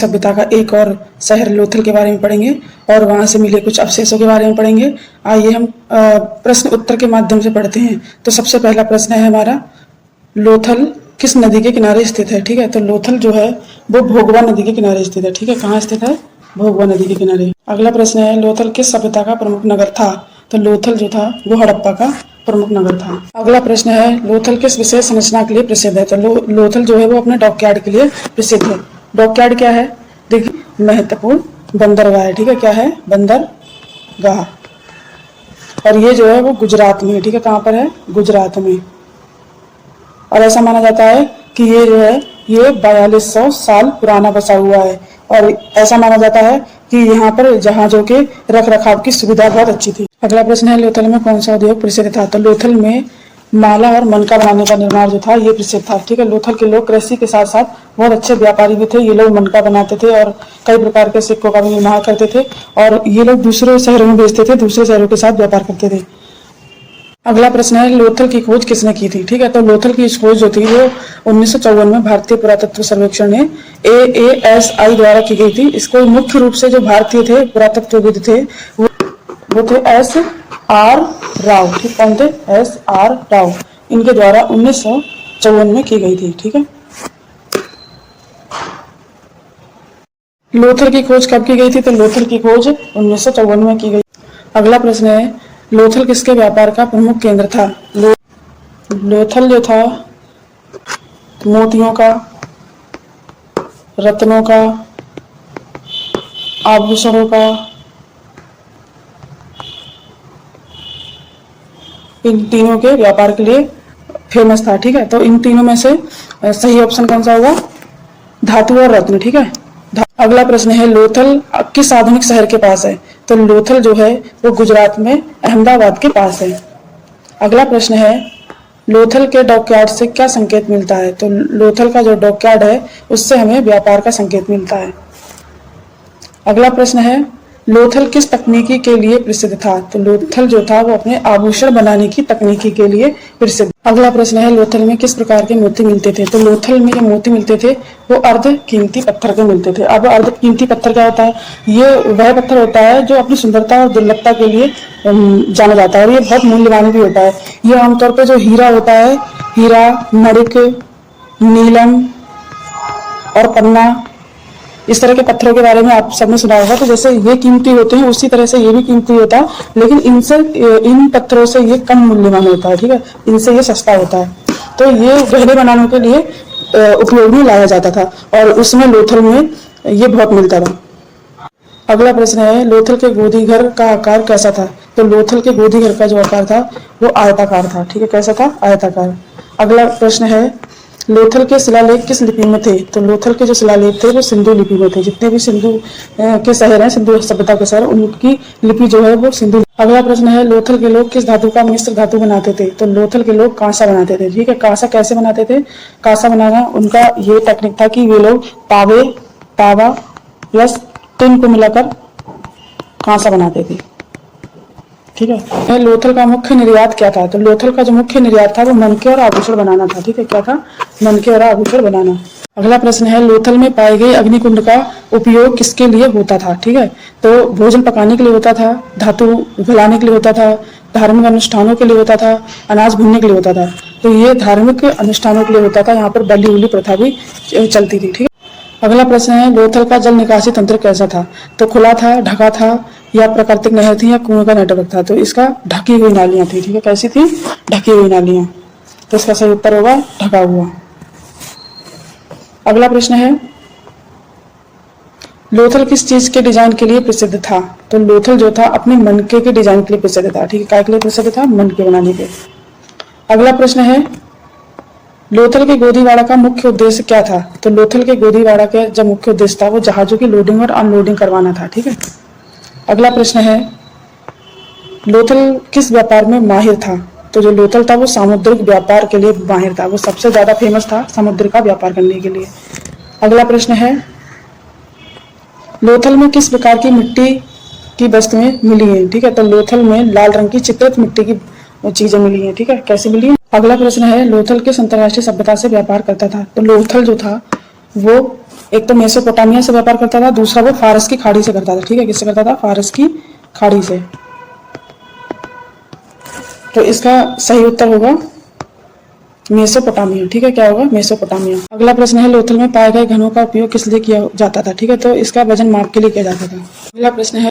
सभ्यता का एक और शहर लोथल के बारे में पढ़ेंगे और वहां से मिले कुछ अवशेषों के बारे में पढ़ेंगे। आइए हम प्रश्न उत्तर के माध्यम से पढ़ते हैं। तो सबसे पहला प्रश्न है हमारा, लोथल किस नदी के किनारे स्थित है? ठीक है, तो लोथल जो है वो भोगवा नदी के किनारे स्थित है। ठीक है, कहाँ स्थित है? भोगवा नदी के किनारे। अगला प्रश्न है, लोथल किस सभ्यता का प्रमुख नगर था? तो लोथल जो था वो हड़प्पा का प्रमुख नगर था। अगला प्रश्न है, लोथल किस विशेष संरचना के लिए प्रसिद्ध है? तो लोथल जो है वो अपने डॉकयार्ड के लिए प्रसिद्ध है। डॉकयार्ड क्या है? देखिए, महत्वपूर्ण बंदरगाह है। ठीक है, क्या है? बंदरगाह। और ये जो है वो गुजरात में है। ठीक है, कहाँ पर है? गुजरात में। और ऐसा माना जाता है कि ये जो है ये 4200 साल पुराना बसा हुआ है। और ऐसा माना जाता है कि यहाँ पर जहाजों के रख रखाव की सुविधा बहुत अच्छी थी। अगला प्रश्न है, लोथल में कौन सा उद्योग प्रसिद्ध था? तो लोथल में माला और मनका बनाने का निर्माण जो था ये प्रसिद्ध था। ठीक है, लोथल के लोग कृषि के साथ साथ बहुत अच्छे व्यापारी भी थे। ये लोग मनका बनाते थे और कई प्रकार के सिक्कों का भी निर्माण करते थे और ये लोग दूसरे शहरों में बेचते थे, दूसरे शहरों के साथ व्यापार करते थे। अगला प्रश्न है, लोथल की खोज किसने की थी? ठीक है, तो लोथल की खोज जो थी वो 1954 में भारतीय पुरातत्व सर्वेक्षण ने AASI द्वारा की गई थी। इसको मुख्य रूप से जो भारतीय थे पुरातत्वविद थे वो थे SR राव। ठीक, कौन थे? SR राव। इनके द्वारा 1954 में की गई थी। ठीक है, लोथल की खोज कब की गई थी? तो लोथल की खोज 1954 में की गई। अगला प्रश्न है, लोथल किसके व्यापार का प्रमुख केंद्र था? लोथल जो था मोतियों का, रत्नों का, आभूषणों का, इन तीनों के व्यापार के लिए फेमस था। ठीक है, तो इन तीनों में से सही ऑप्शन कौन सा होगा? धातु और रत्न। ठीक है। अगला प्रश्न है, लोथल किस आधुनिक शहर के पास है? तो लोथल जो है वो गुजरात में अहमदाबाद के पास है। अगला प्रश्न है, लोथल के डॉकयार्ड से क्या संकेत मिलता है? तो लोथल का जो डॉकयार्ड है उससे हमें व्यापार का संकेत मिलता है। अगला प्रश्न है, लोथल किस तकनीकी के लिए प्रसिद्ध था? तो लोथल जो था वो अपने आभूषण बनाने की तकनीकी के लिए प्रसिद्ध। अगला प्रश्न है, लोथल में किस प्रकार के मोती मिलते थे? तो लोथल में जो मोती मिलते थे वो अर्ध कीमती पत्थर के मिलते थे। अब अर्ध कीमती पत्थर क्या होता है? ये वह पत्थर होता है जो अपनी सुंदरता और दुर्लभता के लिए जाना जाता है और ये बहुत मूल्यवान भी होता है। ये आमतौर पर जो हीरा होता है, हीरा, मणिक, नीलम और पन्ना, इस तरह के पत्थरों के बारे में आप सबने सुना होगा। तो जैसे ये कीमती होते हैं उसी तरह से ये भी कीमती होता है, लेकिन इन पत्थरों से ये कम मूल्यवान होता है। ठीक है, इनसे ये सस्ता होता है। तो ये गहने बनाने के लिए उपयोग में लाया जाता था और उसमें लोथल में ये बहुत मिलता था। अगला प्रश्न है, लोथल के गोदी घर का आकार कैसा था? तो लोथल के गोदी घर का जो आकार था वो आयताकार था। ठीक है, कैसा था? आयताकार। अगला प्रश्न है, लोथल के शिलालेख किस लिपि में थे? तो लोथल के जो शिलालेख थे वो सिंधु लिपि में थे। जितने भी सिंधु के शहर हैं, सिंधु सभ्यता के शहर, उनकी लिपि जो है वो सिंधु। अगला प्रश्न है, लोथल के लोग किस धातु का मिश्र धातु बनाते थे? तो लोथल के लोग कांसा बनाते थे। ठीक है, कांसा कैसे बनाते थे? कांसा बनाना उनका ये टेक्निक था कि वे लोग तावा प्लस टिन को मिलाकर कांसा बनाते थे। ठीक है, लोथल का मुख्य निर्यात क्या था? तो लोथल का जो मुख्य निर्यात था वो मनके और आभूषण बनाना था। ठीक है, क्या था? मनके और आभूषण बनाना। अगला प्रश्न है, लोथल में पाए गए अग्निकुंड का उपयोग किसके लिए होता था? ठीक है, तो भोजन पकाने के लिए होता था, धातु गलाने के लिए होता था, धार्मिक अनुष्ठानों के लिए होता था, अनाज भूनने के लिए होता था। तो ये धार्मिक अनुष्ठानों के लिए होता था। यहाँ पर बलि उली प्रथा भी चलती थी। ठीक है, अगला प्रश्न है, लोथल का जल निकासी तंत्र कैसा था? तो खुला था, ढका था, या प्राकृतिक नहर थी, या कुएं का नेटवर्क था? तो इसका ढकी हुई नालियां थी। ठीक है, कैसी थी? ढकी हुई नालियां। तो इसका सही उत्तर होगा ढका हुआ। अगला प्रश्न है, लोथल किस चीज के डिजाइन के लिए प्रसिद्ध था? तो लोथल जो था अपने मनके के डिजाइन के लिए प्रसिद्ध था। ठीक है, काय के लिए प्रसिद्ध था? मनके बनाने के। अगला प्रश्न है, लोथल के गोदीवाड़ा का मुख्य उद्देश्य क्या था? तो लोथल के गोदीवाड़ा का जो मुख्य उद्देश्य था वो जहाजों की लोडिंग और अनलोडिंग करवाना था। ठीक है। अगला प्रश्न है, लोथल किस व्यापार में माहिर था? तो जो लोथल था वो सामुद्रिक व्यापार के लिए माहिर था। वो सबसे ज्यादा फेमस था समुद्र का व्यापार करने के लिए। अगला प्रश्न है, लोथल में किस प्रकार की मिट्टी की वस्तुएं मिली हैं? ठीक है, तो लोथल में लाल रंग की चित्रित मिट्टी की चीजें मिली हैं। ठीक है, कैसे मिली है? अगला प्रश्न है, लोथल किस अंतरराष्ट्रीय सभ्यता से व्यापार करता था? तो लोथल जो था वो एक तो मेसोपोटामिया से व्यापार करता था, दूसरा वो फारस की खाड़ी से करता था। ठीक है, किससे करता था? फारस की खाड़ी से। तो इसका सही उत्तर होगा मेसोपोटामिया। ठीक है, क्या होगा? मेसोपोटामिया। अगला प्रश्न है लोथल में पाए गए घनों का उपयोग किस लिए किया जाता था? ठीक है, तो इसका वजन माप के लिए किया जाता था। अगला प्रश्न है